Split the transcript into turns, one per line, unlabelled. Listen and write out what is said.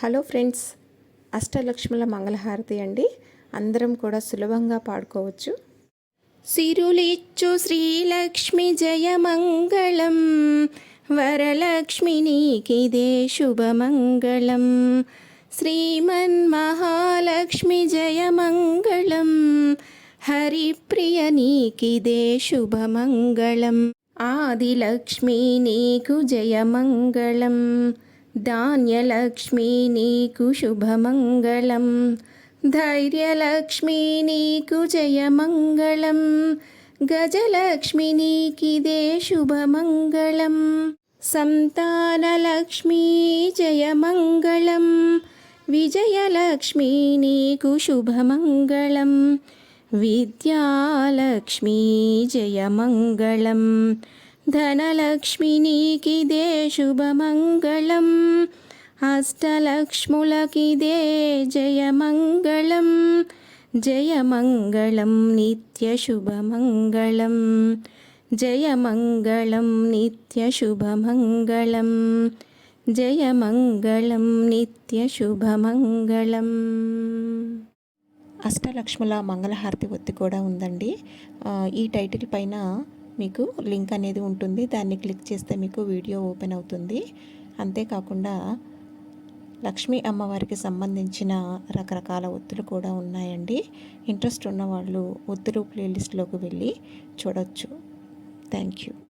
Hello friends, అష్టలక్ష్ముల మంగళహారతి అండి. అందరం కూడా సులభంగా పాడుకోవచ్చు. సిరులిచ్చు శ్రీలక్ష్మి జయమంగళం, వరలక్ష్మి నీకిదే శుభమంగళం. శ్రీమన్మహాలక్ష్మి జయమంగళం, హరిప్రియ నీకిదే శుభమంగళం. ఆదిలక్ష్మి నీకు జయమంగళం, ధాన్యలక్ష్మి నీకు శుభమంగళం. ధైర్యలక్ష్మి నీకు జయమంగళం, గజలక్ష్మి నీకిదే శుభమంగళం. సంతానలక్ష్మి జయమంగళం, విజయలక్ష్మి నీకు శుభమంగళం. విద్యాలక్ష్మి జయమంగళం, ధనలక్ష్మి నీకిదే శుభమంగళం. అష్టలక్ష్ములకిదే జయమంగళం, జయమంగళం నిత్యశుభమంగళం. జయమంగళం నిత్యశుభమంగళం, జయమంగళం నిత్యశుభమంగళం. అష్టలక్ష్ముల మంగళహారతి ఒత్తి కూడా ఉందండి. ఈ టైటిల్ పైన మీకు లింక్ అనేది ఉంటుంది. దాన్ని క్లిక్ చేస్తే మీకు వీడియో ఓపెన్ అవుతుంది. అంతేకాకుండా లక్ష్మీ అమ్మవారికి సంబంధించిన రకరకాల ఒత్తులు కూడా ఉన్నాయండి. ఇంట్రెస్ట్ ఉన్న వాళ్ళు ఒత్తులు ప్లేలిస్ట్లోకి వెళ్ళి చూడవచ్చు. Thank you.